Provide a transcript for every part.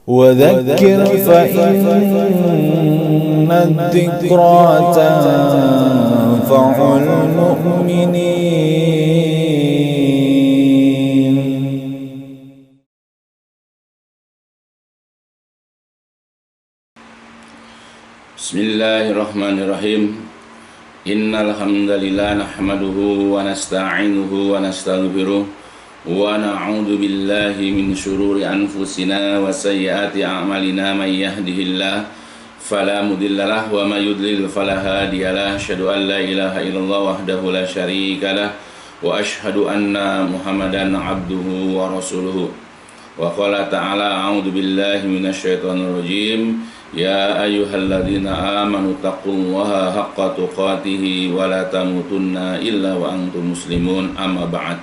وذكر فإن الذكرى تنفع المؤمنين. Bismillahirrahmanirrahim. Innal hamdalillah nahmaduhu wa nasta'inuhu wa nastaghfiruh wa na'udzu billahi min shururi anfusina wa sayyiati a'malina may yahdihillahu fala mudhillalah wa may yudlil fala hadiyalah. Asyhadu an la ilaha illallah wahdahu la syarikalah wa asyhadu anna Muhammadan abduhu wa rasuluhu. Wa qala ta'ala a'udzu billahi minasyaitonir rajim. Ya ayyuhalladzina amanu taqullaha haqqa tuqatih wa la tamutunna illa wa antum muslimun. Amma ba'd.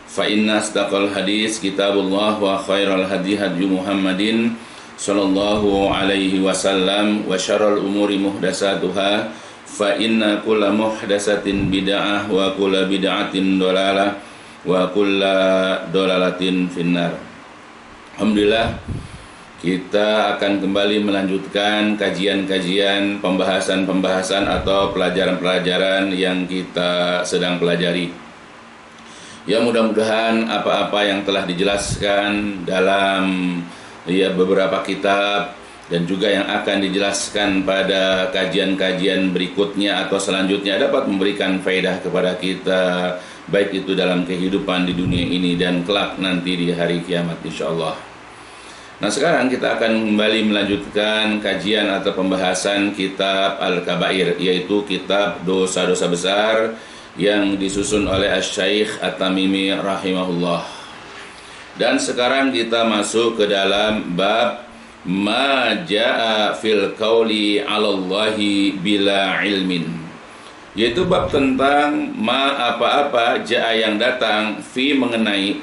Fa inna asdaqal hadis kitabullah wa khairal hadi hadyu Muhammadin sallallahu alaihi wasallam wa syarrul umuri muhdatsatuha fa inna kulla muhdatsatin bid'ah wa kulla bid'atin dhalalah wa kulla dhalalatin finnar. Alhamdulillah, kita akan kembali melanjutkan kajian-kajian, pembahasan-pembahasan atau pelajaran-pelajaran yang kita sedang pelajari. Ya, mudah-mudahan apa-apa yang telah dijelaskan dalam beberapa kitab dan juga yang akan dijelaskan pada kajian-kajian berikutnya atau selanjutnya dapat memberikan faedah kepada kita, baik itu dalam kehidupan di dunia ini dan kelak nanti di hari kiamat insyaallah. Nah, sekarang kita akan kembali melanjutkan kajian atau pembahasan kitab Al-Kabair, yaitu kitab dosa-dosa besar yang disusun oleh Asy-Syaikh At-Tamimi rahimahullah. Dan sekarang kita masuk ke dalam bab ma jaa fil qauli 'alallahi bila ilmin, yaitu bab tentang apa-apa jaa yang datang fi mengenai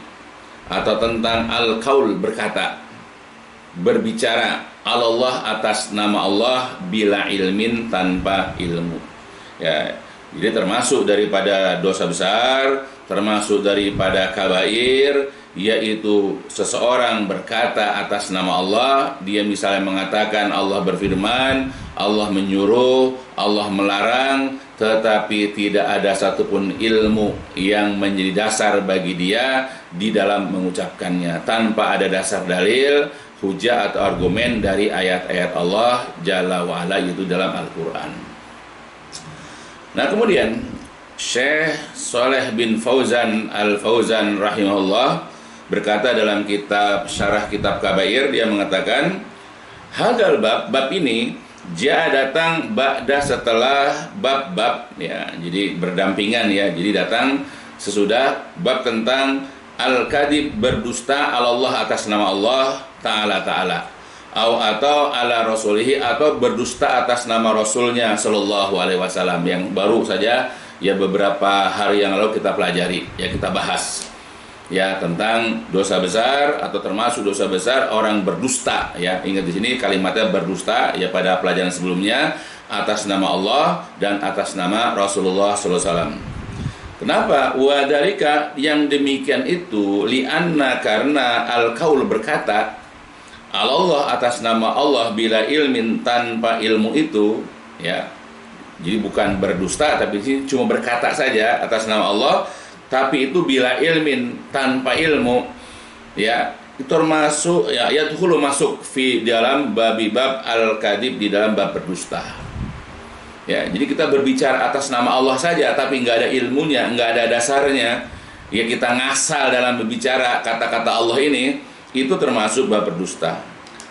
atau tentang al-qaul berkata, berbicara, Allah atas nama Allah bila ilmin tanpa ilmu. Ya, jadi termasuk daripada dosa besar, termasuk daripada kabair, yaitu seseorang berkata atas nama Allah. Dia misalnya mengatakan Allah berfirman, Allah menyuruh, Allah melarang, tetapi tidak ada satupun ilmu yang menjadi dasar bagi dia di dalam mengucapkannya, tanpa ada dasar dalil, hujah atau argumen dari ayat-ayat Allah Jalla wa'ala, yaitu dalam Al-Quran. Nah, kemudian Syekh Shalih bin Fauzan Al-Fauzan rahimahullah berkata dalam kitab Syarah Kitab Kabair, dia mengatakan hadal bab ini dia datang ba'da setelah bab-bab, ya, jadi berdampingan, ya, jadi datang sesudah bab tentang al-kadhib, berdusta Allah atas nama Allah Ta'ala atau ala rasulihi, atau berdusta atas nama rasulnya sallallahu alaihi wasallam, yang baru saja ya beberapa hari yang lalu kita pelajari, ya, kita bahas ya tentang dosa besar atau termasuk dosa besar orang berdusta, ya. Ingat di sini kalimatnya berdusta, ya, pada pelajaran sebelumnya atas nama Allah dan atas nama Rasulullah sallallahu alaihi wasallam. Kenapa? Wadalika, yang demikian itu lianna, karena al-qaul berkata Allah atas nama Allah bila ilmin tanpa ilmu itu, ya. Jadi bukan berdusta, tapi cuma berkata saja atas nama Allah, tapi itu bila ilmin tanpa ilmu, ya, itu termasuk, ya, yadkhulu masuk fi dalam bab al-kadhib, di dalam bab berdusta. Ya, jadi kita berbicara atas nama Allah saja tapi nggak ada ilmunya, nggak ada dasarnya, ya, kita ngasal dalam berbicara kata-kata Allah ini, itu termasuk bab berdusta.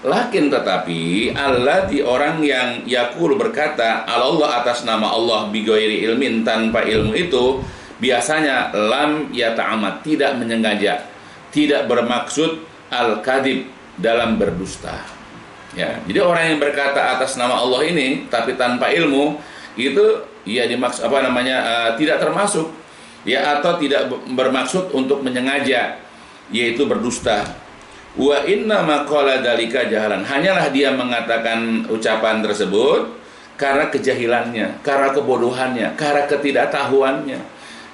Lakin tetapi allati, orang yang yaqul berkata Allah atas nama Allah bighairi ilmin, tanpa ilmu itu, biasanya lam yata'amad, tidak menyengaja, tidak bermaksud al-kadhib, dalam berdusta. Ya, jadi orang yang berkata atas nama Allah ini tapi tanpa ilmu, itu ya dimaksud tidak termasuk, ya, atau tidak bermaksud untuk menyengaja, yaitu berdusta. Wa inna maqala dalika jahalan, hanyalah dia mengatakan ucapan tersebut karena kejahilannya, karena kebodohannya, karena ketidaktahuannya.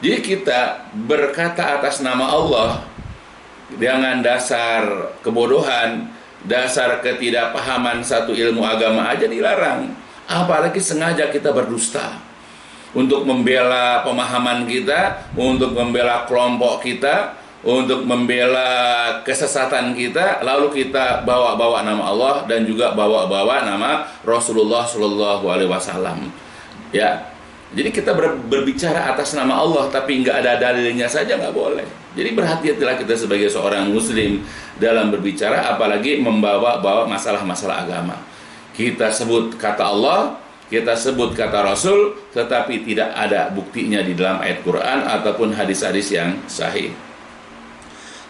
Jadi kita berkata atas nama Allah dengan dasar kebodohan, dasar ketidakpahaman satu ilmu agama aja dilarang, apalagi sengaja kita berdusta untuk membela pemahaman kita, untuk membela kelompok kita, untuk membela kesesatan kita, lalu kita bawa-bawa nama Allah dan juga bawa-bawa nama Rasulullah Shallallahu Alaihi Wasallam. Ya, jadi kita berbicara atas nama Allah tapi nggak ada dalilnya saja nggak boleh. Jadi berhati-hatilah kita sebagai seorang Muslim dalam berbicara, apalagi membawa-bawa masalah-masalah agama. Kita sebut kata Allah, kita sebut kata Rasul, tetapi tidak ada buktinya di dalam ayat Quran ataupun hadis-hadis yang sahih.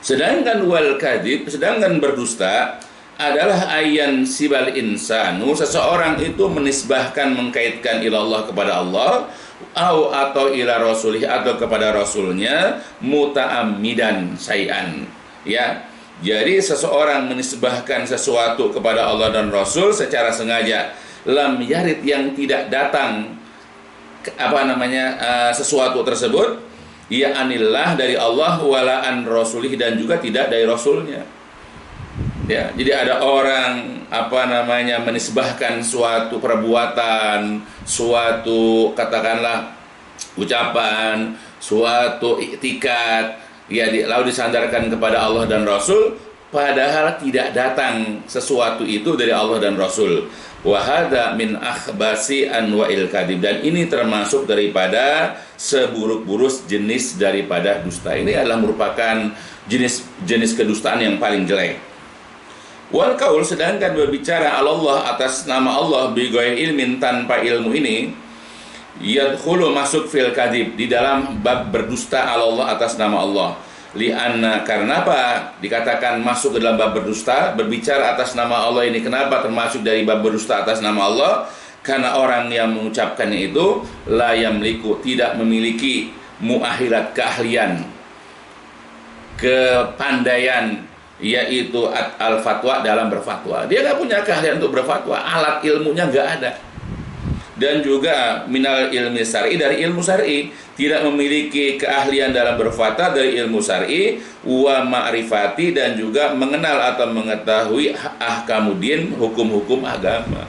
Sedangkan wal kadhib, sedangkan berdusta adalah ayan sibal insanu, seseorang itu menisbahkan, mengkaitkan ilallah kepada Allah, atau ila rasulih, atau kepada rasulnya, muta'ammidan syai'an. Ya, jadi seseorang menisbahkan sesuatu kepada Allah dan Rasul secara sengaja, lam yarid, yang tidak datang sesuatu tersebut ya anillah, dari Allah, wala an rasulih, dan juga tidak dari rasulnya. Ya, jadi ada orang menisbahkan suatu perbuatan, suatu katakanlah ucapan, suatu iktikad, ya, lalu disandarkan kepada Allah dan Rasul, padahal tidak datang sesuatu itu dari Allah dan Rasul. Wahada min akhbasi anwa'il kadhib, dan ini termasuk daripada seburuk-buruk jenis daripada dusta. Ini adalah merupakan jenis kedustaan yang paling jelek. Wal qaul, sedangkan berbicara Allah atas nama Allah bi ghairi ilmin, tanpa ilmu, ini yadkhulu, masuk fil kadhib, di dalam bab berdusta Allah atas nama Allah. Lianna, karena apa dikatakan masuk ke dalam bab berdusta, berbicara atas nama Allah ini? Kenapa termasuk dari bab berdusta atas nama Allah? Karena orang yang mengucapkannya itu la yamliku, tidak memiliki muahilat, keahlian, kepandaian, yaitu al-fatwa, dalam berfatwa. Dia nggak punya keahlian untuk berfatwa, alat ilmunya nggak ada. Dan juga minal ilmi syar'i, dari ilmu syar'i, tidak memiliki keahlian dalam berfatwa dari ilmu syar'i, wa ma'rifati, dan juga mengenal atau mengetahui ahkamuddin, hukum-hukum agama.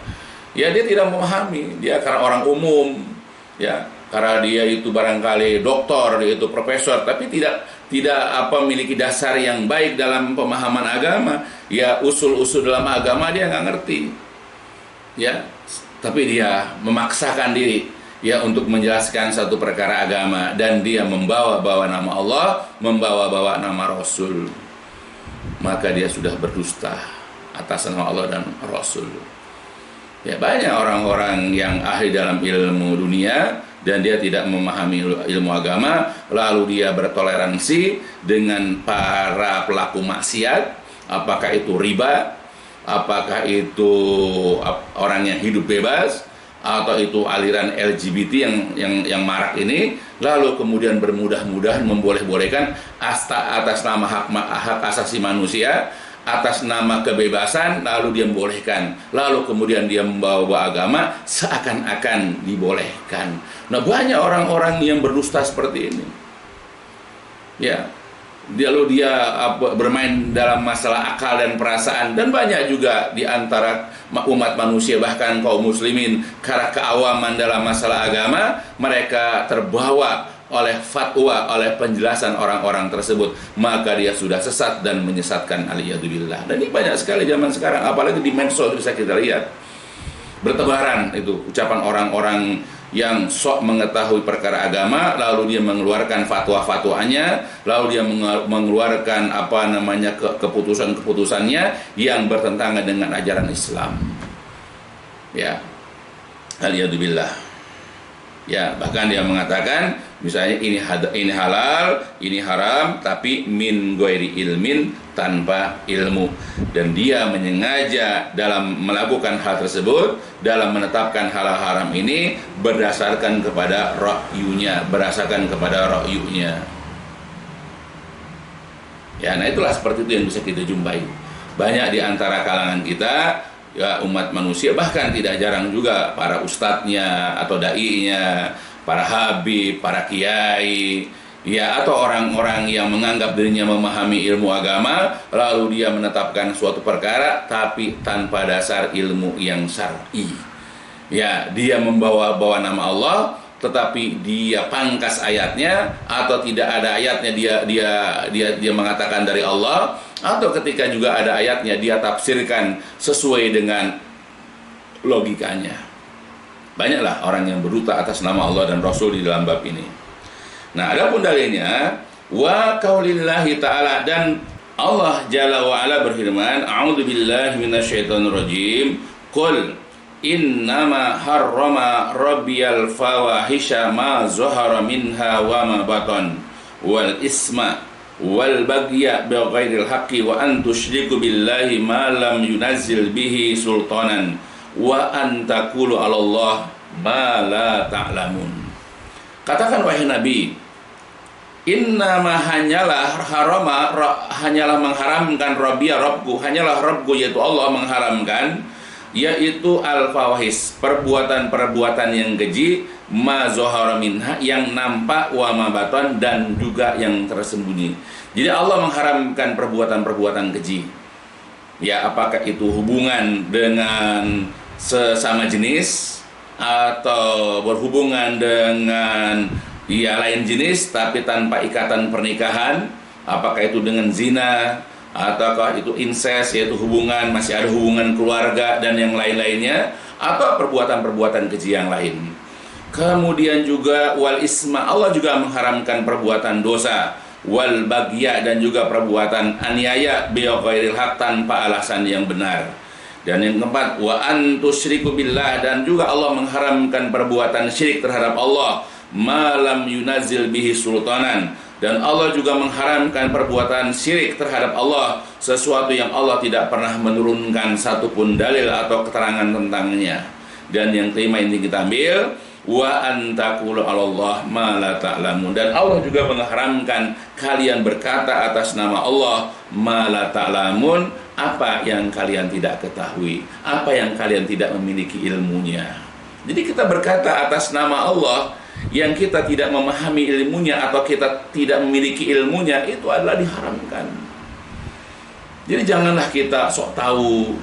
Ya, dia tidak memahami, dia karena orang umum, ya, karena dia itu barangkali doktor, dia itu profesor, tapi tidak memiliki dasar yang baik dalam pemahaman agama. Ya, usul-usul dalam agama dia nggak ngerti, ya, tapi dia memaksakan diri, ya, untuk menjelaskan satu perkara agama, dan dia membawa-bawa nama Allah, membawa-bawa nama Rasul, maka dia sudah berdusta atas nama Allah dan Rasul. Ya, banyak orang-orang yang ahli dalam ilmu dunia dan dia tidak memahami ilmu agama, lalu dia bertoleransi dengan para pelaku maksiat, apakah itu riba, apakah itu orang yang hidup bebas, atau itu aliran LGBT yang marak ini, lalu kemudian bermudah-mudahan memboleh-bolehkan atas nama hak asasi manusia, atas nama kebebasan, lalu dia membolehkan, lalu kemudian dia membawa agama seakan-akan dibolehkan. Nah, banyak orang-orang yang berdusta seperti ini, ya. Lalu dia bermain dalam masalah akal dan perasaan, dan banyak juga di antara umat manusia, bahkan kaum muslimin, karena keawaman dalam masalah agama, mereka terbawa oleh fatwa, oleh penjelasan orang-orang tersebut, maka dia sudah sesat dan menyesatkan, aliyadzubillah. Dan ini banyak sekali zaman sekarang, apalagi di medsos bisa kita lihat bertebaran itu ucapan orang-orang yang sok mengetahui perkara agama, lalu dia mengeluarkan fatwa-fatwanya, lalu dia mengeluarkan keputusan-keputusannya yang bertentangan dengan ajaran Islam. Ya, aliyadzubillah. Ya, bahkan dia mengatakan misalnya ini halal, ini haram, tapi min ghairi ilmin, tanpa ilmu. Dan dia menyengaja dalam melakukan hal tersebut, dalam menetapkan halal haram ini berdasarkan kepada ra'yunya, Ya, nah itulah seperti itu yang bisa kita jumpai. Banyak di antara kalangan kita, ya, umat manusia, bahkan tidak jarang juga para ustadznya atau da'inya, para habib, para kiai, Ya, atau orang-orang yang menganggap dirinya memahami ilmu agama, lalu dia menetapkan suatu perkara tapi tanpa dasar ilmu yang syar'i. Ya, dia membawa-bawa nama Allah, tetapi dia pangkas ayatnya, atau tidak ada ayatnya dia mengatakan dari Allah, atau ketika juga ada ayatnya dia tafsirkan sesuai dengan logikanya. Banyaklah orang yang berdusta atas nama Allah dan Rasul di dalam bab ini. Nah, adapun dalilnya wa qaulillahi ta'ala, dan Allah Jalla wa Ala berfirman, a'udzubillahi minasyaitonir rajim, qul innama harrama rabbiyal fawahisha ma zahara minha wa ma batan wal isma wal baghya bighairil haqqi wa an tusyriku billahi ma lam yunazzil bihi sultanan wa an taqulu 'alallah ma la ta'lamun. Katakan wahai Nabi, innama hanyalah mengharamkan Rabbiya Rabbku, hanyalah Rabbku yaitu Allah mengharamkan, yaitu al-fawahis, perbuatan-perbuatan yang keji, ma zahara minha, yang nampak, wa ma batan, dan juga yang tersembunyi. Jadi Allah mengharamkan perbuatan-perbuatan keji. Ya, apakah itu hubungan dengan sesama jenis, atau berhubungan dengan lain jenis tapi tanpa ikatan pernikahan, apakah itu dengan zina, ataukah itu incest, yaitu hubungan, masih ada hubungan keluarga dan yang lain-lainnya, atau perbuatan-perbuatan keji yang lain. Kemudian juga wal isma, Allah juga mengharamkan perbuatan dosa, wal baghya, dan juga perbuatan aniaya bighairil haq, tanpa alasan yang benar. Dan yang keempat, wa an tusyriku billah, dan juga Allah mengharamkan perbuatan syirik terhadap Allah, ma lam yunazil bihi sultanan, dan Allah juga mengharamkan perbuatan syirik terhadap Allah, sesuatu yang Allah tidak pernah menurunkan satupun dalil atau keterangan tentangnya. Dan yang kelima ini kita ambil, wa an taqulu 'alallah ma la ta'lamun, dan Allah juga mengharamkan kalian berkata atas nama Allah ma la ta'lamun, apa yang kalian tidak ketahui, apa yang kalian tidak memiliki ilmunya. Jadi kita berkata atas nama Allah yang kita tidak memahami ilmunya atau kita tidak memiliki ilmunya, itu adalah diharamkan. Jadi janganlah kita sok tahu,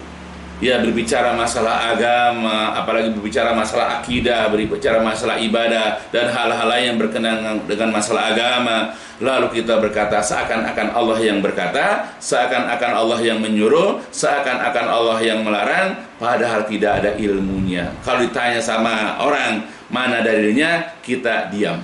ya, berbicara masalah agama, apalagi berbicara masalah akidah, berbicara masalah ibadah dan hal-hal lain yang berkenaan dengan masalah agama, lalu kita berkata seakan-akan Allah yang berkata, seakan-akan Allah yang menyuruh, seakan-akan Allah yang melarang, padahal tidak ada ilmunya. Kalau ditanya sama orang mana dalilnya, kita diam.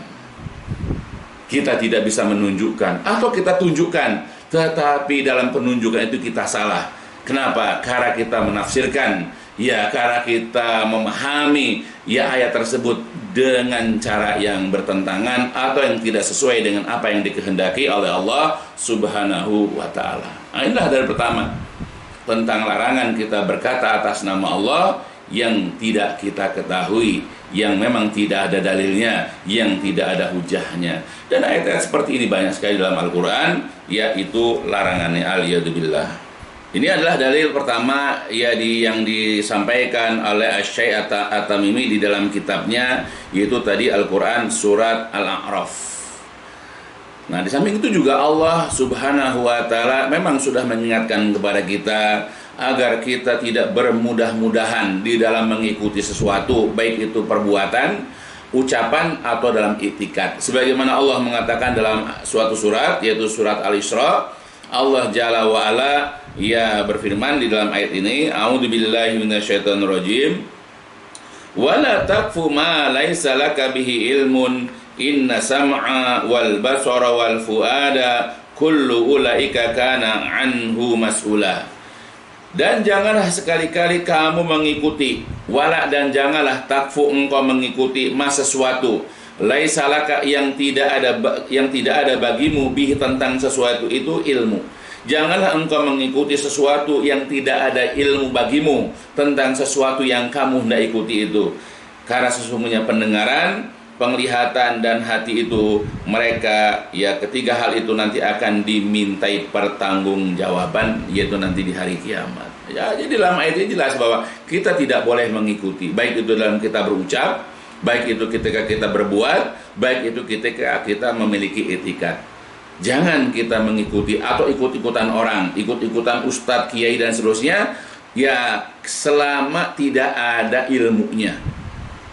Kita tidak bisa menunjukkan, atau kita tunjukkan, tetapi dalam penunjukan itu kita salah. Kenapa? Karena kita menafsirkan, ya, karena kita memahami ayat tersebut dengan cara yang bertentangan atau yang tidak sesuai dengan apa yang dikehendaki oleh Allah Subhanahu wa ta'ala. Nah, inilah dari pertama, tentang larangan kita berkata atas nama Allah yang tidak kita ketahui, yang memang tidak ada dalilnya, yang tidak ada hujahnya. Dan ayat-ayat seperti ini banyak sekali dalam Al-Quran, yaitu larangannya, al-yadubillah. Ini adalah dalil pertama yang disampaikan oleh Asy-Syaikh At-Tamimi di dalam kitabnya, yaitu tadi Al-Quran surat Al-A'raf. Nah, di samping itu juga Allah Subhanahu wa ta'ala memang sudah mengingatkan kepada kita agar kita tidak bermudah-mudahan di dalam mengikuti sesuatu, baik itu perbuatan, ucapan, atau dalam i'tikad. Sebagaimana Allah mengatakan dalam suatu surat, yaitu surat Al-Isra, Allah Jalla wa Ala berfirman di dalam ayat ini, a'udzubillahi minasyaitonir rajim, wala taqfu ma laisa laka bihi ilmun inna sam'a wal basara wal fuada kullu ulaika kana anhu mas'ula. Dan janganlah sekali-kali kamu mengikuti, wala, dan janganlah takfu, engkau mengikuti sesuatu, laisa laka, yang tidak ada bagimu, bihi, tentang sesuatu itu, ilmu. Janganlah engkau mengikuti sesuatu yang tidak ada ilmu bagimu tentang sesuatu yang kamu hendak ikuti itu. Karena sesungguhnya pendengaran, penglihatan, dan hati itu, mereka, ketiga hal itu nanti akan dimintai pertanggungjawaban, yaitu nanti di hari kiamat. Jadi dalam ayat ini jelas bahwa kita tidak boleh mengikuti, baik itu dalam kita berucap, baik itu ketika kita berbuat, baik itu ketika kita memiliki etikat. Jangan kita mengikuti atau ikut-ikutan orang, ikut-ikutan ustadz, kiai dan seterusnya, ya selama tidak ada ilmunya.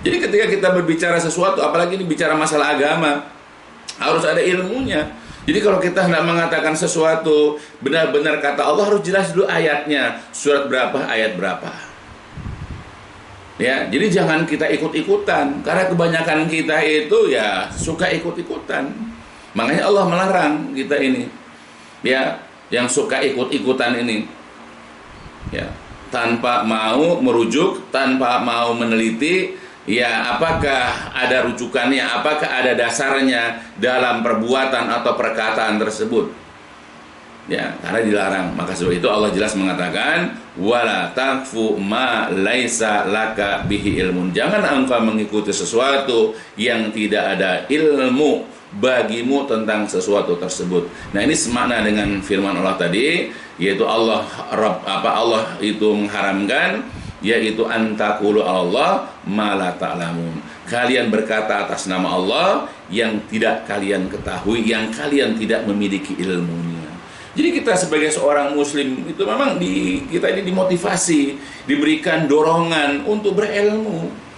Jadi ketika kita berbicara sesuatu, apalagi ini bicara masalah agama, harus ada ilmunya. Jadi kalau kita hendak mengatakan sesuatu benar-benar kata Allah, harus jelas dulu ayatnya, surat berapa, ayat berapa. Ya, jadi jangan kita ikut-ikutan, karena kebanyakan kita itu ya suka ikut-ikutan. Makanya Allah melarang kita ini, ya, yang suka ikut-ikutan ini, ya, tanpa mau merujuk, tanpa mau meneliti, ya, apakah ada rujukannya, apakah ada dasarnya dalam perbuatan atau perkataan tersebut. Ya, karena dilarang. Maka sebab itu Allah jelas mengatakan, wala taqfu ma laisa laka bihi ilmun. Jangan engkau mengikuti sesuatu yang tidak ada ilmu bagimu tentang sesuatu tersebut. Nah, ini semakna dengan firman Allah tadi, yaitu Allah itu mengharamkan, yaitu antaqulu Allah ma la ta'lamun. Kalian berkata atas nama Allah yang tidak kalian ketahui, yang kalian tidak memiliki ilmunya. Jadi kita sebagai seorang muslim itu memang kita ini dimotivasi, diberikan dorongan untuk berilmu.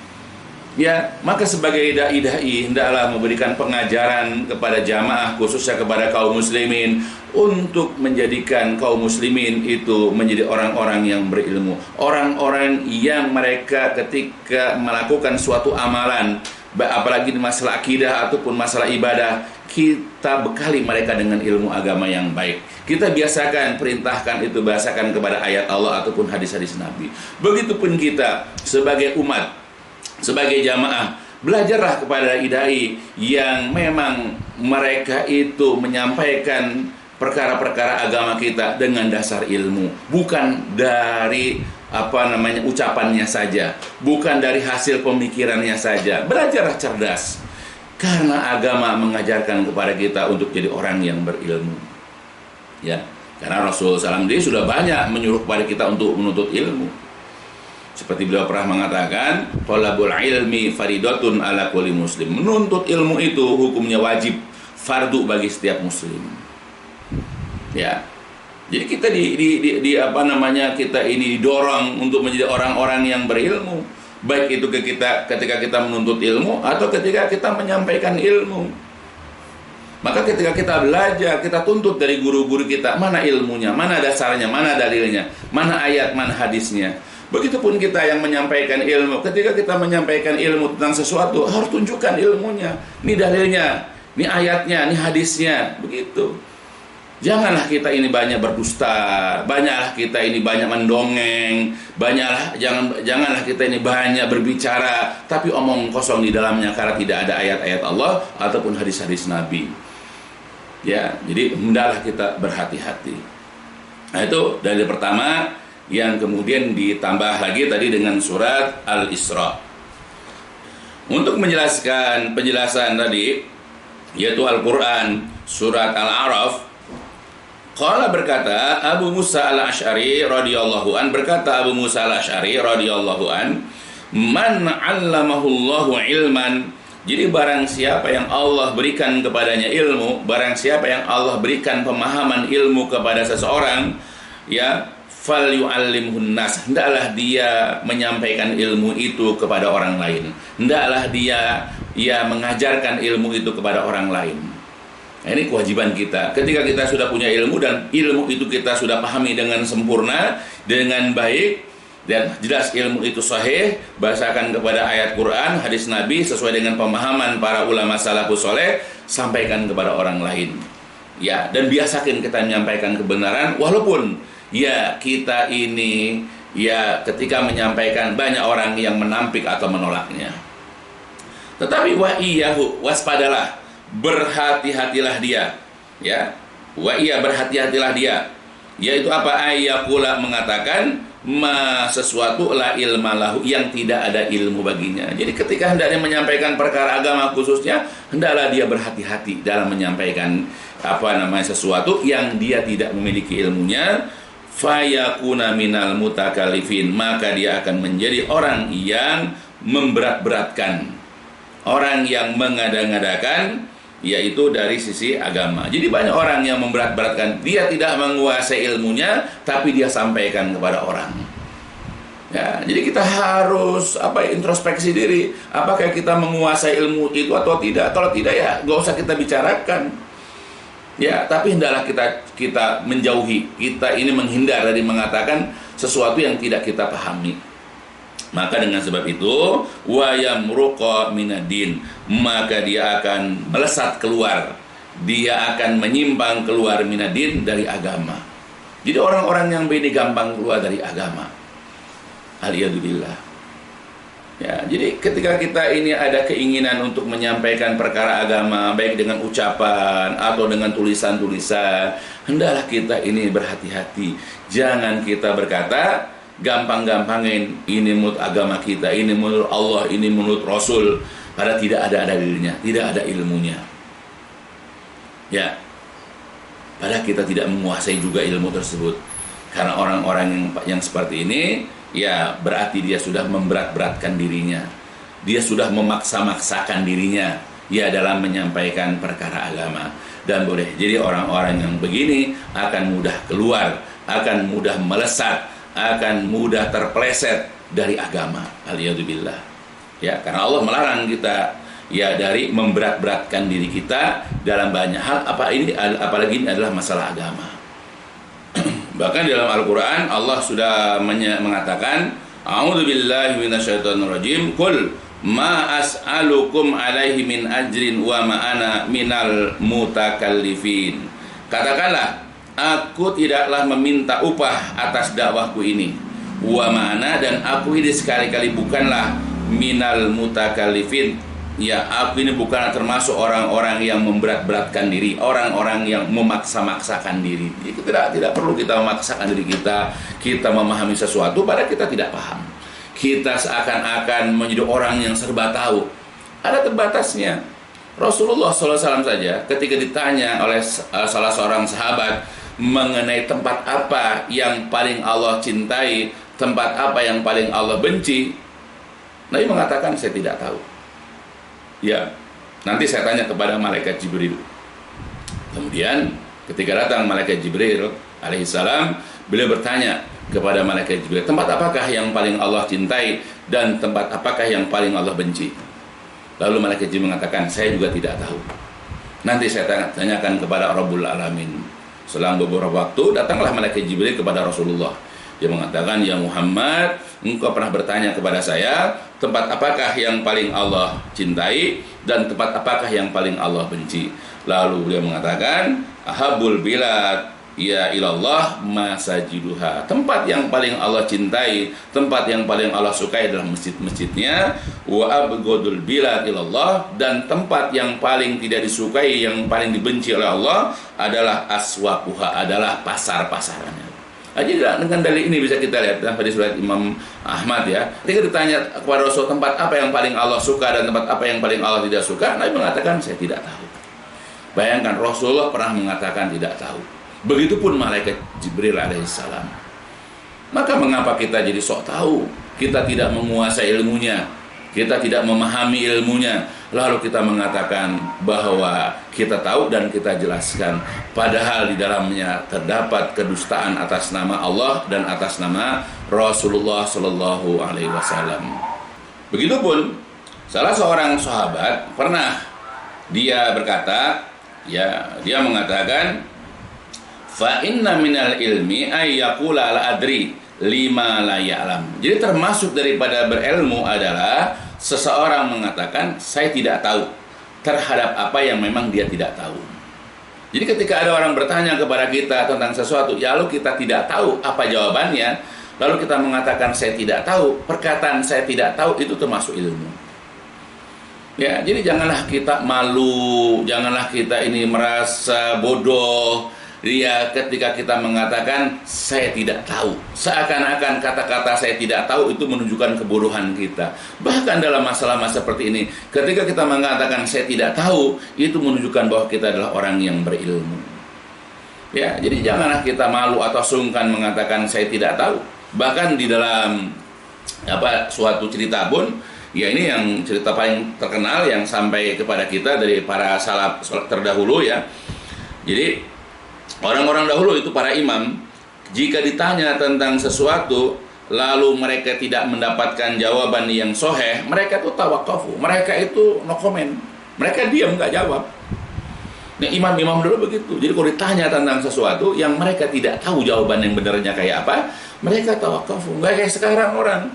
Ya, maka sebagai dai hendaklah memberikan pengajaran kepada jamaah, khususnya kepada kaum muslimin, untuk menjadikan kaum muslimin itu menjadi orang-orang yang berilmu, orang-orang yang mereka ketika melakukan suatu amalan, apalagi di masalah akidah ataupun masalah ibadah, kita bekali mereka dengan ilmu agama yang baik. Kita biasakan, perintahkan itu, bahasakan kepada ayat Allah ataupun hadis-hadis Nabi. Begitupun kita sebagai umat, sebagai jamaah, belajarlah kepada dai yang memang mereka itu menyampaikan perkara-perkara agama kita dengan dasar ilmu, bukan dari ucapannya saja, bukan dari hasil pemikirannya saja. Belajarlah cerdas, karena agama mengajarkan kepada kita untuk jadi orang yang berilmu. Ya, karena Rasulullah SAW dia sudah banyak menyuruh kepada kita untuk menuntut ilmu. Seperti beliau pernah mengatakan, thalabul ilmi faridatun ala kulli muslim. Menuntut ilmu itu hukumnya wajib, fardu bagi setiap muslim. Ya. Jadi kita kita ini didorong untuk menjadi orang-orang yang berilmu, baik itu ketika kita menuntut ilmu atau ketika kita menyampaikan ilmu. Maka ketika kita belajar, kita tuntut dari guru-guru kita, mana ilmunya, mana dasarnya, mana dalilnya, mana ayat, mana hadisnya. Begitupun kita yang menyampaikan ilmu, ketika kita menyampaikan ilmu tentang sesuatu, harus tunjukkan ilmunya, ini dalilnya, ini ayatnya, ini hadisnya, begitu. Janganlah kita ini banyak berdusta, banyaklah kita ini banyak mendongeng, janganlah kita ini banyak berbicara, tapi omong kosong di dalamnya karena tidak ada ayat-ayat Allah ataupun hadis-hadis Nabi. Ya, jadi hendaklah kita berhati-hati. Nah, itu dalil pertama yang kemudian ditambah lagi tadi dengan surat Al-Isra. Untuk menjelaskan penjelasan tadi, yaitu Al-Quran, surat Al-A'raf, qala berkata Abu Musa Al-Asy'ari radhiyallahu an, berkata Abu Musa Al-Asy'ari radhiyallahu an, man 'allamahu Allahu ilman. Jadi barang siapa yang Allah berikan kepadanya ilmu, barang siapa yang Allah berikan pemahaman ilmu kepada seseorang, ya, fal yu'allimhun nas, hendaklah dia menyampaikan ilmu itu kepada orang lain. Hendaklah dia mengajarkan ilmu itu kepada orang lain. Nah, ini kewajiban kita. Ketika kita sudah punya ilmu dan ilmu itu kita sudah pahami dengan sempurna, dengan baik, dan jelas ilmu itu sahih, bahasakan kepada ayat Quran, hadis Nabi sesuai dengan pemahaman para ulama salafus saleh, sampaikan kepada orang lain. Ya, dan biasakan kita menyampaikan kebenaran walaupun ya kita ini ya ketika menyampaikan banyak orang yang menampik atau menolaknya. Tetapi wa iyyahu, waspadalah, berhati-hatilah dia, ya. Wa iya, berhati-hatilah dia. Yaitu apa? Ayyaqula, mengatakan sesuatu la ilma lahu, yang tidak ada ilmu baginya. Jadi ketika hendaknya menyampaikan perkara agama khususnya, hendaklah dia berhati-hati dalam menyampaikan sesuatu yang dia tidak memiliki ilmunya. Fayakuna minal mutakallifin, maka dia akan menjadi orang yang memberat-beratkan, orang yang mengada-ngadakan, yaitu dari sisi agama. Jadi banyak orang yang memberat-beratkan, dia tidak menguasai ilmunya, tapi dia sampaikan kepada orang. Ya, jadi kita harus introspeksi diri, apakah kita menguasai ilmu itu atau tidak. Kalau tidak, ya nggak usah kita bicarakan. Ya, tapi hendaklah kita menjauhi, kita ini menghindar dari mengatakan sesuatu yang tidak kita pahami. Maka dengan sebab itu, wa yamruqa minadin, maka dia akan melesat keluar, dia akan menyimpang keluar minadin, dari agama. Jadi orang-orang yang begini gampang keluar dari agama. Aliyadzubillah. Ya, jadi ketika kita ini ada keinginan untuk menyampaikan perkara agama, baik dengan ucapan atau dengan tulisan-tulisan, hendaklah kita ini berhati-hati. Jangan kita berkata gampang-gampangin, ini menurut agama kita, ini menurut Allah, ini menurut Rasul, padahal tidak ada dalilnya, tidak ada ilmunya. Ya, padahal kita tidak menguasai juga ilmu tersebut. Karena orang-orang yang seperti ini, ya berarti dia sudah memberat-beratkan dirinya, dia sudah memaksa-maksakan dirinya, ya dalam menyampaikan perkara agama. Dan boleh jadi orang-orang yang begini akan mudah keluar, akan mudah melesat, akan mudah terpeleset dari agama. Aliyadzubillah. Ya, karena Allah melarang kita ya dari memberat-beratkan diri kita dalam banyak hal, apalagi ini adalah masalah agama. Bahkan dalam Al-Qur'an Allah sudah mengatakan, a'udzubillahi minasyaitonirrajim, qul ma as'alukum alaihi min ajrin wa ma ana minal mutakallifin. Katakanlah, aku tidaklah meminta upah atas dakwahku ini. Wa ma'ana, dan aku ini sekali-kali bukanlah minal mutakallifin. Ya, aku ini bukanlah termasuk orang-orang yang memberat-beratkan diri, orang-orang yang memaksa-maksakan diri. Jadi tidak perlu kita memaksakan diri kita memahami sesuatu pada kita tidak paham. Kita seakan-akan menjadi orang yang serba tahu. Ada terbatasnya. Rasulullah SAW saja ketika ditanya oleh salah seorang sahabat mengenai tempat apa yang paling Allah cintai, tempat apa yang paling Allah benci, Nabi mengatakan, saya tidak tahu. Ya, nanti saya tanya kepada malaikat Jibril. Kemudian ketika datang malaikat Jibril alaihissalam, beliau bertanya kepada malaikat Jibril, tempat apakah yang paling Allah cintai dan tempat apakah yang paling Allah benci? Lalu malaikat Jibril mengatakan, saya juga tidak tahu. Nanti saya tanyakan kepada Rabbul Alamin. Selang beberapa waktu datanglah malaikat Jibril kepada Rasulullah. Dia mengatakan, ya Muhammad, engkau pernah bertanya kepada saya, tempat apakah yang paling Allah cintai dan tempat apakah yang paling Allah benci? Lalu beliau mengatakan, ahabul bilad ya ilallah masajiduha. Tempat yang paling Allah cintai, tempat yang paling Allah sukai adalah masjid-masjidnya. Wa abghadul bilad ilallah, dan tempat yang paling tidak disukai, yang paling dibenci oleh Allah adalah aswaquha, adalah pasar-pasarannya. Jadi dengan dalil ini bisa kita lihat dalam hadis riwayat Imam Ahmad ya. Ketika ditanya kepada Rasul tempat apa yang paling Allah suka dan tempat apa yang paling Allah tidak suka, Nabi mengatakan saya tidak tahu. Bayangkan Rasulullah pernah mengatakan tidak tahu. Begitupun malaikat Jibril alaihissalam. Maka mengapa kita jadi sok tahu? Kita tidak menguasai ilmunya, kita tidak memahami ilmunya, lalu kita mengatakan bahwa kita tahu dan kita jelaskan, padahal di dalamnya terdapat kedustaan atas nama Allah dan atas nama Rasulullah Shallallahu Alaihi Wasallam. Begitupun salah seorang sahabat pernah dia berkata, ya dia mengatakan, fa inna minal ilmi ay yaqula la adri lima la ya'lam. Jadi termasuk daripada berilmu adalah seseorang mengatakan saya tidak tahu terhadap apa yang memang dia tidak tahu. Jadi ketika ada orang bertanya kepada kita tentang sesuatu, lalu kita tidak tahu apa jawabannya, lalu kita mengatakan saya tidak tahu, perkataan saya tidak tahu itu termasuk ilmu. Ya, jadi janganlah kita malu, janganlah kita ini merasa bodoh. Dia ketika kita mengatakan saya tidak tahu, seakan-akan kata-kata saya tidak tahu itu menunjukkan kebodohan kita. Bahkan dalam masalah seperti ini, ketika kita mengatakan saya tidak tahu, itu menunjukkan bahwa kita adalah orang yang berilmu. Ya, jadi janganlah kita malu atau sungkan mengatakan saya tidak tahu. Bahkan di dalam suatu cerita pun Ya ini yang cerita paling terkenal yang sampai kepada kita dari para salaf terdahulu ya. Jadi orang-orang dahulu itu para imam, jika ditanya tentang sesuatu lalu mereka tidak mendapatkan jawaban yang sahih, mereka itu tawakafu, mereka itu no comment, mereka diam nggak jawab. Nah, imam-imam dulu begitu. Jadi kalau ditanya tentang sesuatu yang mereka tidak tahu jawaban yang benarnya kayak apa, mereka tawakafu, nggak kayak sekarang orang.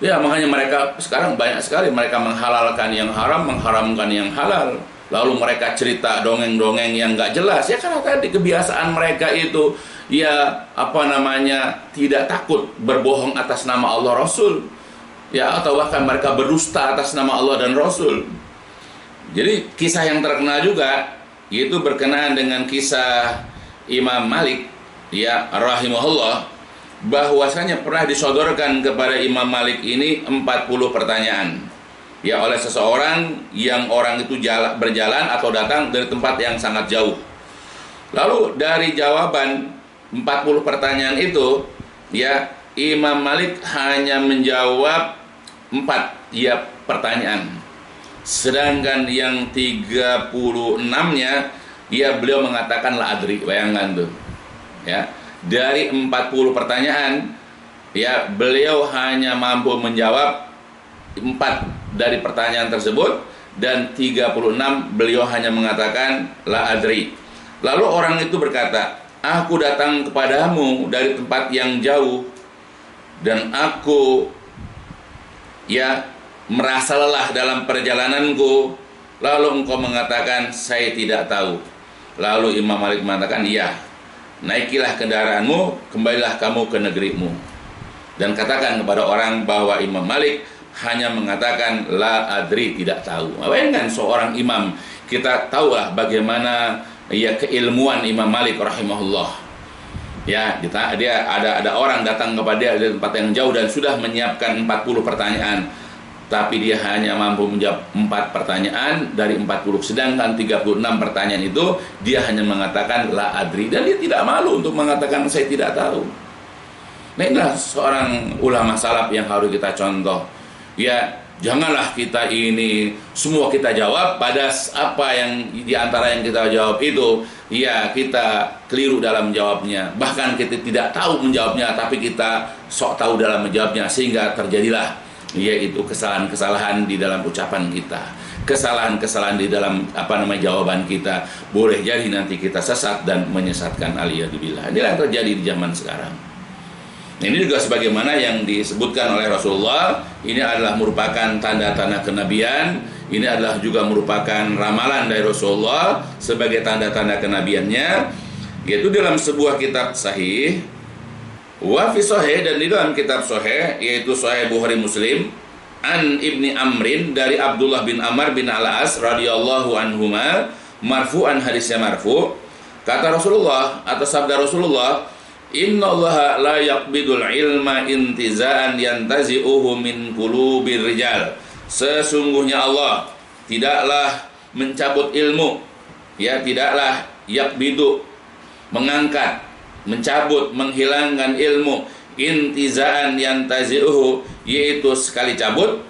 Ya, makanya mereka sekarang banyak sekali mereka menghalalkan yang haram, mengharamkan yang halal. Lalu mereka cerita dongeng-dongeng yang nggak jelas. Ya karena tadi kebiasaan mereka itu ya tidak takut berbohong atas nama Allah Rasul. Ya, atau bahkan mereka berdusta atas nama Allah dan Rasul. Jadi kisah yang terkenal juga yaitu berkenaan dengan kisah Imam Malik ya rahimahullah, bahwasanya pernah disodorkan kepada Imam Malik ini 40 pertanyaan ya oleh seseorang yang orang itu berjalan atau datang dari tempat yang sangat jauh. Lalu dari jawaban 40 pertanyaan itu ya Imam Malik hanya menjawab 4 ya pertanyaan, sedangkan yang 36-nya ya beliau mengatakan la adri. Bayangkan tuh ya, dari 40 pertanyaan ya beliau hanya mampu menjawab 4 dari pertanyaan tersebut, dan 36 beliau hanya mengatakan la adri. Lalu orang itu berkata, aku datang kepadamu dari tempat yang jauh dan aku ya merasa lelah dalam perjalananku. Lalu engkau mengatakan saya tidak tahu. Lalu Imam Malik mengatakan, iya, naikilah kendaraanmu, kembalilah kamu ke negerimu. Dan katakan kepada orang bahwa Imam Malik hanya mengatakan la adri, tidak tahu. Bayangkan seorang imam, kita tahulah bagaimana ya keilmuan Imam Malik rahimahullah. Ya, dia ada orang datang kepada dia dari tempat yang jauh dan sudah menyiapkan 40 pertanyaan. Tapi dia hanya mampu menjawab 4 pertanyaan dari 40. Sedangkan 36 pertanyaan itu dia hanya mengatakan la adri, dan dia tidak malu untuk mengatakan saya tidak tahu. Nah, inilah seorang ulama salaf yang harus kita contoh. Ya, janganlah kita ini semua kita jawab pada apa yang diantara yang kita jawab itu ya kita keliru dalam menjawabnya. Bahkan kita tidak tahu menjawabnya, tapi kita sok tahu dalam menjawabnya, sehingga terjadilah yaitu kesalahan-kesalahan di dalam ucapan kita, kesalahan-kesalahan di dalam jawaban kita. Boleh jadi nanti kita sesat dan menyesatkan, aliyadzubillah. Inilah yang terjadi di zaman sekarang. Ini juga sebagaimana yang disebutkan oleh Rasulullah, ini adalah merupakan tanda-tanda kenabian, ini adalah juga merupakan ramalan dari Rasulullah sebagai tanda-tanda kenabiannya, yaitu dalam sebuah kitab sahih, wa fi sahih, dan di dalam kitab sahih yaitu Sahih Bukhari Muslim, an Ibni Amrin, dari Abdullah bin Amr bin Al-As radhiyallahu anhuma, marfu'an, hadisnya marfu', kata Rasulullah atau sabda Rasulullah, innallaha la yaqbidul ilma intiza'an yantazi'uhu min qulubir rijal. Sesungguhnya Allah tidaklah mencabut ilmu, ya tidaklah yaqbidu, mengangkat, mencabut, menghilangkan ilmu, intiza'an yantazi'uhu, yaitu sekali cabut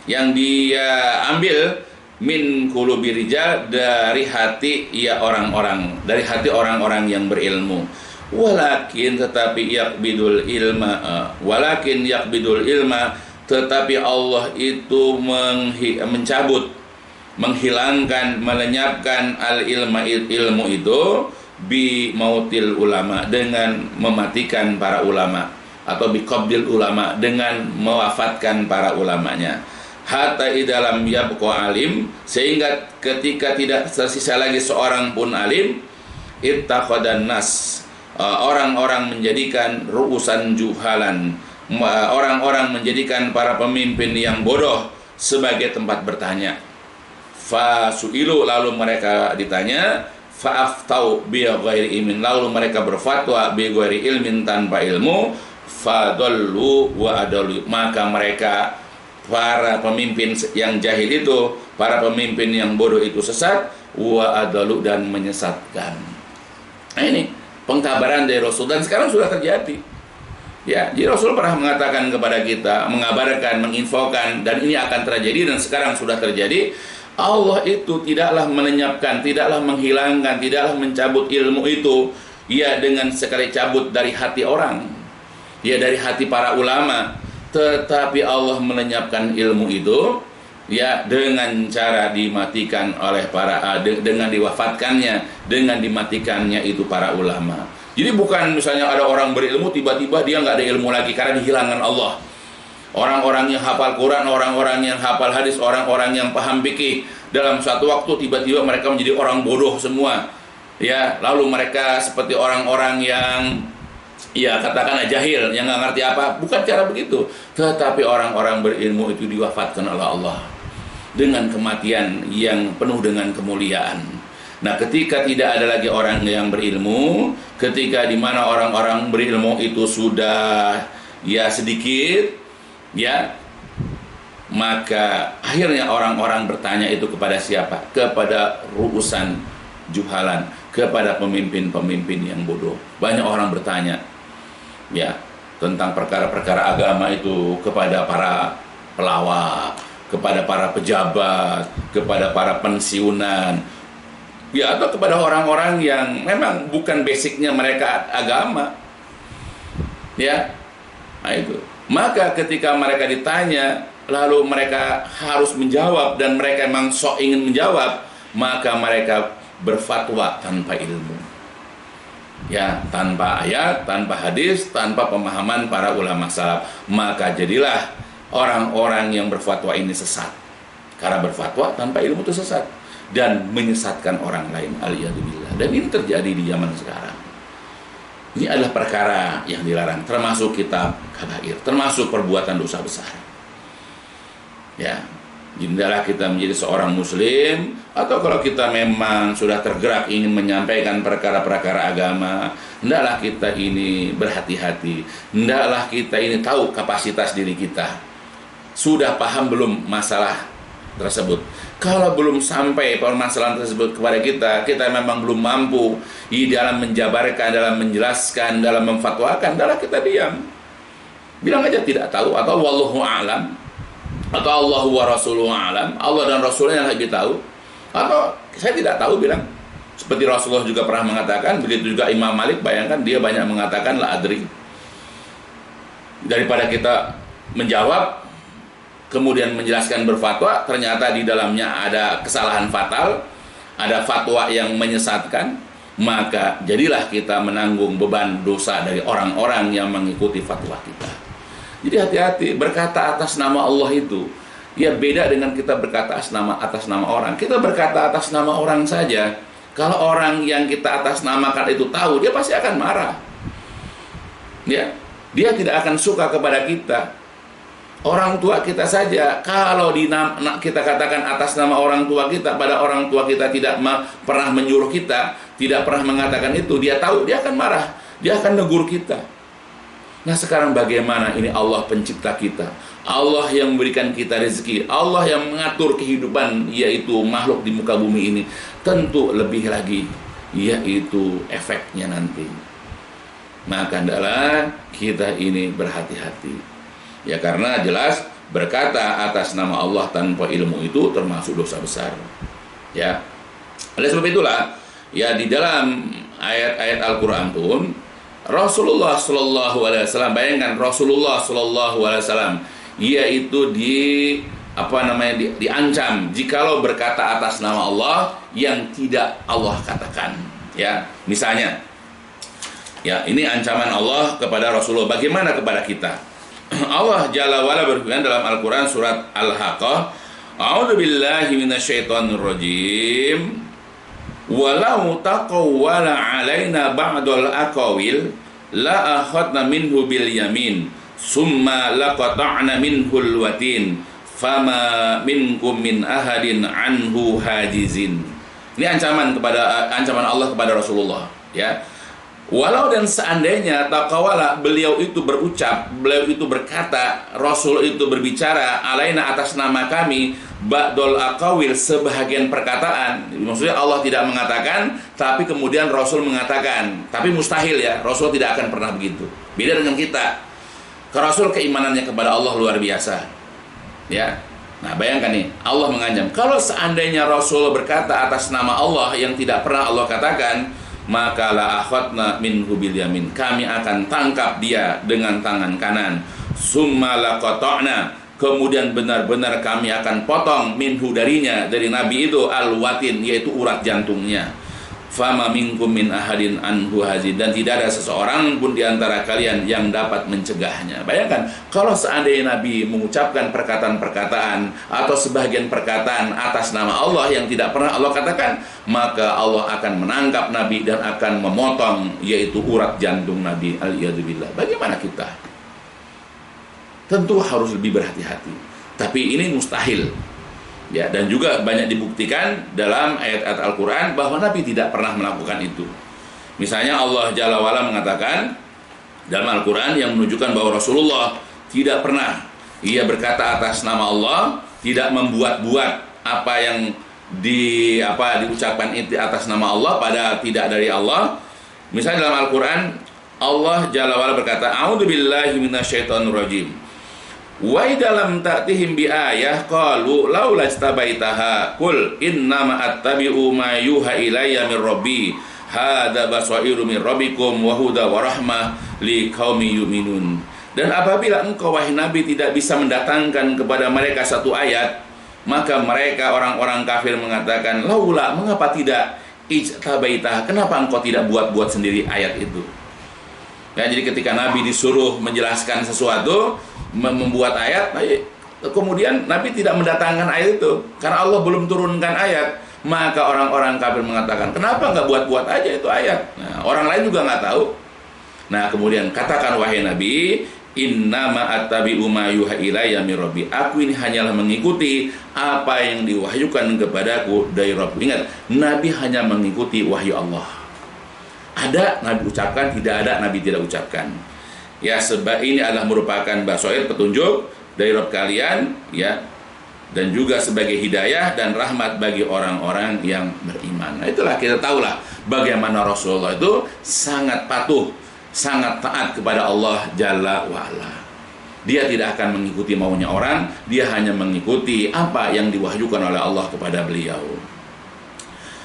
yang dia ambil, min qulubir rijal, dari hati ya orang-orang, dari hati orang-orang yang berilmu. Walakin tetapi yaqbidul ilma, tetapi Allah itu mencabut, menghilangkan, melenyapkan ilmu itu bi mautil ulama, dengan mematikan para ulama, atau bi qabdil ulama, dengan mewafatkan para ulamanya. Hatta idalam yabqa alim, sehingga ketika tidak tersisa lagi seorang pun alim, ittaqadan nas, orang-orang menjadikan ru'usan juhalan, orang-orang menjadikan para pemimpin yang bodoh sebagai tempat bertanya. Fasu'ilu, lalu mereka ditanya, fa'aftau bi ghairi ilmin, lalu mereka berfatwa bi ghairi ilmin, tanpa ilmu, fadallu wa adallu, maka mereka para pemimpin yang jahil itu, para pemimpin yang bodoh itu sesat, wa adallu, dan menyesatkan. Nah, ini pengkabaran dari Rasul, dan sekarang sudah terjadi. Ya, jadi Rasul pernah mengatakan kepada kita, mengabarkan, menginfokan, dan ini akan terjadi dan sekarang sudah terjadi. Allah itu tidaklah melenyapkan, tidaklah menghilangkan, tidaklah mencabut ilmu itu ya dengan sekali cabut dari hati orang, ya dari hati para ulama, tetapi Allah melenyapkan ilmu itu ya dengan cara dimatikan oleh dengan diwafatkannya, dengan dimatikannya itu para ulama. Jadi bukan misalnya ada orang berilmu tiba-tiba dia nggak ada ilmu lagi karena dihilangkan Allah. Orang-orang yang hafal Quran, orang-orang yang hafal hadis, orang-orang yang paham fikih, dalam suatu waktu tiba-tiba mereka menjadi orang bodoh semua. Ya, lalu mereka seperti orang-orang yang ya katakanlah jahil, yang nggak ngerti apa. Bukan cara begitu. Tetapi orang-orang berilmu itu diwafatkan oleh Allah dengan kematian yang penuh dengan kemuliaan. Nah, ketika tidak ada lagi orang yang berilmu, ketika di mana orang-orang berilmu itu sudah ya sedikit, ya, maka akhirnya orang-orang bertanya itu kepada siapa? Kepada ru'usan juhalan, kepada pemimpin-pemimpin yang bodoh. Banyak orang bertanya, ya, tentang perkara-perkara agama itu kepada para pelawak, kepada para pejabat, kepada para pensiunan. Ya, atau kepada orang-orang yang memang bukan basicnya mereka agama. Ya, nah itu. Maka ketika mereka ditanya, lalu mereka harus menjawab dan mereka memang sok ingin menjawab, maka mereka berfatwa tanpa ilmu. Ya, tanpa ayat, tanpa hadis, tanpa pemahaman para ulama salaf. Maka jadilah orang-orang yang berfatwa ini sesat. Karena berfatwa tanpa ilmu itu sesat dan menyesatkan orang lain, aliyadzubillah. Dan ini terjadi di zaman sekarang. Ini adalah perkara yang dilarang, termasuk kitab kabair, termasuk perbuatan dosa besar. Ya, hendaklah kita menjadi seorang muslim, atau kalau kita memang sudah tergerak ingin menyampaikan perkara-perkara agama, hendaklah kita ini berhati-hati, hendaklah kita ini tahu kapasitas diri kita. Sudah paham belum masalah tersebut? Kalau belum sampai permasalahan tersebut kepada kita memang belum mampu di dalam menjabarkan, dalam menjelaskan, dalam memfatwakan, adalah kita diam. Bilang aja tidak tahu, atau wallahu a'lam, atau Allahu wa rasuluhu a'lam, Allah dan Rasulnya yang lebih tahu, atau saya tidak tahu, bilang. Seperti Rasulullah juga pernah mengatakan, begitu juga Imam Malik, bayangkan dia banyak mengatakan la adri. Daripada kita menjawab kemudian menjelaskan berfatwa, ternyata di dalamnya ada kesalahan fatal, ada fatwa yang menyesatkan, maka jadilah kita menanggung beban dosa dari orang-orang yang mengikuti fatwa kita. Jadi hati-hati berkata atas nama Allah itu, ya beda dengan kita berkata atas nama orang. Kita berkata atas nama orang saja, kalau orang yang kita atas namakan itu tahu, dia pasti akan marah. Ya, dia tidak akan suka kepada kita. Orang tua kita saja, kalau kita katakan atas nama orang tua kita, pada orang tua kita tidak pernah menyuruh kita, tidak pernah mengatakan itu, dia tahu, dia akan marah, dia akan negur kita. Nah sekarang bagaimana ini Allah pencipta kita, Allah yang memberikan kita rezeki, Allah yang mengatur kehidupan, yaitu makhluk di muka bumi ini. Tentu lebih lagi, yaitu efeknya nanti. Maka hendaklah kita ini berhati-hati. Ya, karena jelas berkata atas nama Allah tanpa ilmu itu termasuk dosa besar. Ya. Oleh sebab itulah, ya di dalam ayat-ayat Al-Qur'an pun Rasulullah sallallahu alaihi wasallam, bayangkan Rasulullah sallallahu alaihi wasallam yaitu diancam jikalau berkata atas nama Allah yang tidak Allah katakan. Ya, misalnya ya, ini ancaman Allah kepada Rasulullah. Bagaimana kepada kita? Allah Jalla wa'ala berfirman dalam Al-Quran surat Al-Haqqah, A'udzu billahi minasyaitonir rajim. Walau taqawwala 'alaina ba'dal aqawil la akhadna minhu bil yamin summa laqata'na minhul watin fama minkum min ahadin anhu hajizin. Ini ancaman Allah kepada Rasulullah, ya. Walau dan seandainya taqawala, beliau itu berucap, beliau itu berkata, Rasul itu berbicara alaina atas nama kami ba'dul aqawil, sebahagian perkataan. Maksudnya Allah tidak mengatakan, tapi kemudian Rasul mengatakan. Tapi mustahil ya, Rasul tidak akan pernah begitu. Beda dengan kita. Rasul keimanannya kepada Allah luar biasa. Ya. Nah, bayangkan nih, Allah mengancam, kalau seandainya Rasul berkata atas nama Allah yang tidak pernah Allah katakan, maka la akhadna minhu bil yamin. Kami akan tangkap dia dengan tangan kanan. Summa laqata'na. Kemudian benar-benar kami akan potong minhu darinya, dari Nabi itu, al-watin, yaitu urat jantungnya. Fama minkum min ahadin anhu hazid. Dan tidak ada seseorang pun di antara kalian yang dapat mencegahnya. Bayangkan, kalau seandainya Nabi mengucapkan perkataan-perkataan atau sebagian perkataan atas nama Allah yang tidak pernah Allah katakan, maka Allah akan menangkap Nabi dan akan memotong, yaitu urat jantung Nabi. Al-iyadzubillah. Bagaimana kita? Tentu harus lebih berhati-hati. Tapi ini mustahil. Ya, dan juga banyak dibuktikan dalam ayat-ayat Al-Quran bahwa Nabi tidak pernah melakukan itu. Misalnya Allah Jalla wa'ala mengatakan dalam Al-Quran yang menunjukkan bahwa Rasulullah tidak pernah ia berkata atas nama Allah, tidak membuat-buat apa yang diucapkan itu atas nama Allah pada tidak dari Allah. Misalnya dalam Al-Quran Allah Jalla wa'ala berkata, a'udzubillahi minasyaitonirrajim. Wa dalam ta'tihim bi ayah qalu laula istabaitaha qul innama attabi'u ma yuha ilayya min rabbi hadza basairu min rabbikum wa huda wa rahmah liqaumin yu'minun. Dan apabila engkau wahai Nabi tidak bisa mendatangkan kepada mereka satu ayat, maka mereka orang-orang kafir mengatakan, laula, mengapa tidak ijtabaitah, kenapa engkau tidak buat-buat sendiri ayat itu? Ya, jadi ketika Nabi disuruh menjelaskan sesuatu, membuat ayat, kemudian Nabi tidak mendatangkan ayat itu karena Allah belum turunkan ayat, maka orang-orang kafir mengatakan, kenapa nggak buat-buat aja itu ayat? Nah, orang lain juga nggak tahu. Nah, kemudian katakan wahai Nabi, innama attabi'u ma yuha ilayya min rabbi. Aku ini hanyalah mengikuti apa yang diwahyukan kepadaku dari Rabbku. Ingat, Nabi hanya mengikuti wahyu Allah. Ada Nabi ucapkan, tidak ada Nabi tidak ucapkan. Ya, sebab ini adalah merupakan basoir, petunjuk dari Rabb kalian, ya, dan juga sebagai hidayah dan rahmat bagi orang-orang yang beriman. Nah, itulah kita tahulah bagaimana Rasulullah itu sangat patuh, sangat taat kepada Allah Jalla wa'ala. Dia tidak akan mengikuti maunya orang, dia hanya mengikuti apa yang diwahyukan oleh Allah kepada beliau.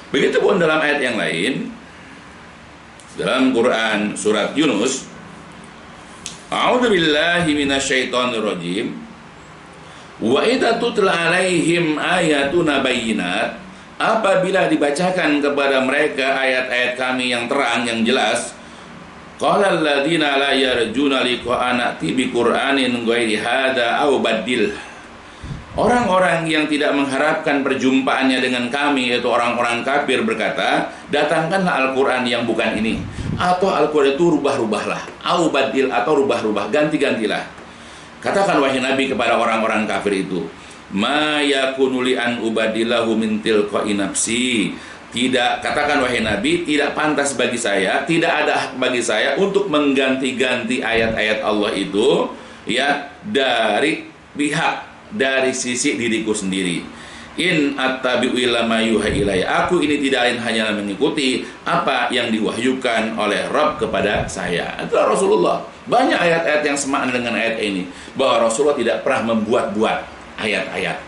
Begitu pun dalam ayat yang lain, dalam Quran surat Yunus, a'udzu billahi minasyaitonir rajim. Wa idza tutla alaihim ayatuna bayyinat, apabila dibacakan kepada mereka ayat-ayat kami yang terang, yang jelas, qala alladziina la yarjuna liqa'ana bi qur'anin ghairi hadza aw baddil. Orang-orang yang tidak mengharapkan perjumpaannya dengan kami, yaitu orang-orang kafir, berkata, datangkanlah Al-Quran yang bukan ini, atau Al-Quran itu rubah-rubahlah, au badil, atau rubah-rubah, ganti-gantilah. Katakan wahai Nabi kepada orang-orang kafir itu, ma yakunu li an ubadilahu min tilqa'i nafsi. Tidak, katakan wahai Nabi, tidak pantas bagi saya, tidak ada hak bagi saya untuk mengganti-ganti ayat-ayat Allah itu, ya, dari pihak, dari sisi diriku sendiri. In attabi'u illa ma yuha ilayya. Aku ini tidak lain hanyalah mengikuti apa yang diwahyukan oleh Rabb kepada saya. Itulah Rasulullah. Banyak ayat-ayat yang semakna dengan ayat ini, bahwa Rasulullah tidak pernah membuat-buat ayat-ayat.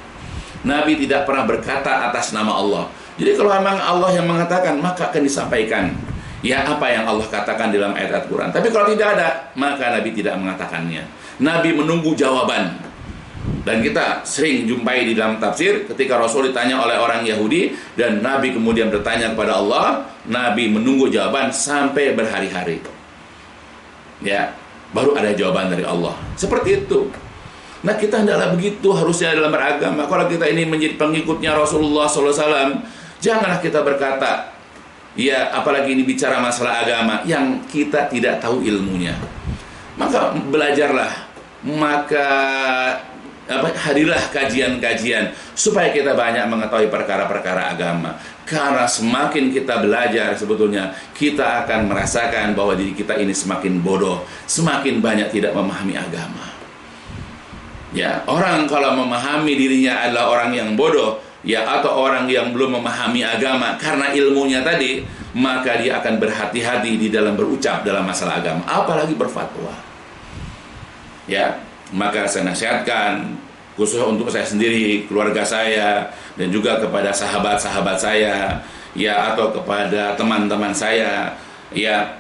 Nabi tidak pernah berkata atas nama Allah. Jadi kalau memang Allah yang mengatakan, maka akan disampaikan ya apa yang Allah katakan dalam ayat-ayat Quran. Tapi kalau tidak ada, maka Nabi tidak mengatakannya. Nabi menunggu jawaban. Dan kita sering jumpai di dalam tafsir, ketika Rasul ditanya oleh orang Yahudi dan Nabi kemudian bertanya kepada Allah, Nabi menunggu jawaban sampai berhari-hari. Ya, baru ada jawaban dari Allah. Seperti itu. Nah, kita hendaklah begitu harusnya dalam beragama. Kalau kita ini menjadi pengikutnya Rasulullah SAW, janganlah kita berkata, ya, apalagi ini bicara masalah agama yang kita tidak tahu ilmunya. Maka belajarlah, maka hadirlah kajian-kajian supaya kita banyak mengetahui perkara-perkara agama. Karena semakin kita belajar, sebetulnya kita akan merasakan bahwa diri kita ini semakin bodoh, semakin banyak tidak memahami agama. Ya, orang kalau memahami dirinya adalah orang yang bodoh, ya, atau orang yang belum memahami agama karena ilmunya tadi, maka dia akan berhati-hati di dalam berucap dalam masalah agama, apalagi berfatwa. ya, maka saya nasihatkan khusus untuk saya sendiri, keluarga saya, dan juga kepada sahabat-sahabat saya, ya, atau kepada teman-teman saya, ya,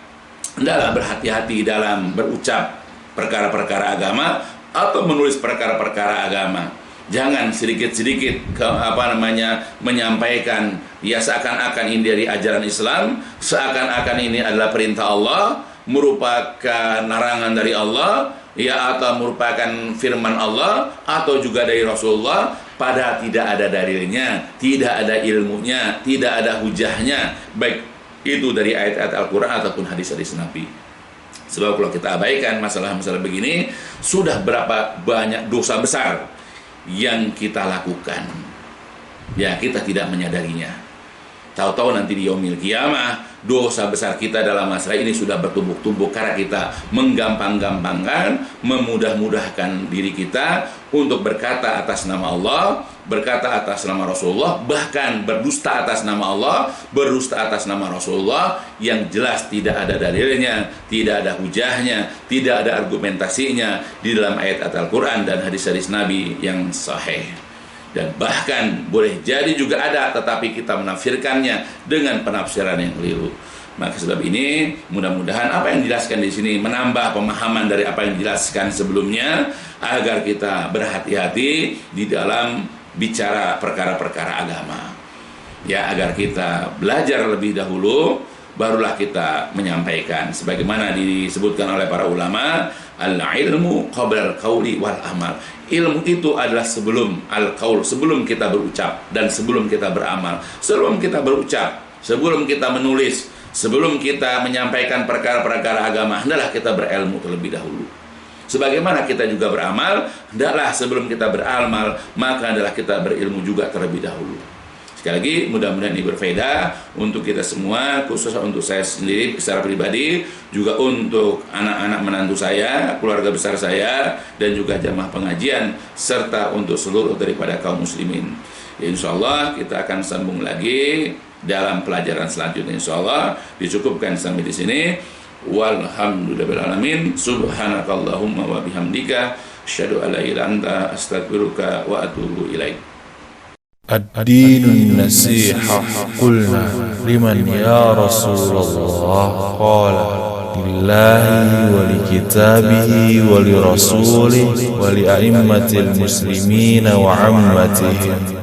hendaklah berhati-hati dalam berucap perkara-perkara agama atau menulis perkara-perkara agama. Jangan sedikit-sedikit menyampaikan ya seakan-akan ini dari ajaran Islam, seakan-akan ini adalah perintah Allah, merupakan larangan dari Allah, ya, atau merupakan firman Allah atau juga dari Rasulullah, padahal tidak ada dalilnya, tidak ada ilmunya, tidak ada hujahnya, baik itu dari ayat-ayat Al-Quran ataupun hadis-hadis Nabi. Sebab kalau kita abaikan masalah-masalah begini, sudah berapa banyak dosa besar yang kita lakukan, ya, kita tidak menyadarinya. Tahu-tahu nanti di yaumil qiyamah dosa besar kita dalam masalah ini sudah bertumbuk-tumbuk karena kita menggampang-gampangkan, memudah-mudahkan diri kita untuk berkata atas nama Allah, berkata atas nama Rasulullah, bahkan berdusta atas nama Allah, berdusta atas nama Rasulullah yang jelas tidak ada dalilnya, tidak ada hujahnya, tidak ada argumentasinya di dalam ayat Al-Quran dan hadis-hadis Nabi yang sahih. Dan bahkan boleh jadi juga ada, tetapi kita menafsirkannya dengan penafsiran yang keliru. Maka sebab ini mudah-mudahan apa yang dijelaskan di sini menambah pemahaman dari apa yang dijelaskan sebelumnya, agar kita berhati-hati di dalam bicara perkara-perkara agama. Ya, agar kita belajar lebih dahulu, barulah kita menyampaikan. Sebagaimana disebutkan oleh para ulama, al-ilmu qabla al-qawli wal amal. Ilmu itu adalah sebelum al-qaul, sebelum kita berucap dan sebelum kita beramal. Sebelum kita berucap, sebelum kita menulis, sebelum kita menyampaikan perkara-perkara agama, hendaklah kita berilmu terlebih dahulu. Sebagaimana kita juga beramal, hendaklah sebelum kita beramal, maka hendaklah kita berilmu juga terlebih dahulu. Sekali lagi, mudah-mudahan ini berfaedah untuk kita semua, khususnya untuk saya sendiri secara pribadi, juga untuk anak-anak menantu saya, keluarga besar saya, dan juga jamaah pengajian, serta untuk seluruh daripada kaum muslimin. Ya, insya Allah kita akan sambung lagi dalam pelajaran selanjutnya. Insya Allah dicukupkan sampai di sini. Walhamdulillahirrahmanirrahim. Subhanakallahumma wa bihamdika asyhadu an la ilaha illa anta astaghfiruka wa atubu ilaik. الدين النصيحة قلنا لمن يا رسول الله؟ قال لله ولكتابه ولرسوله ولأئمة المسلمين وعمتهم.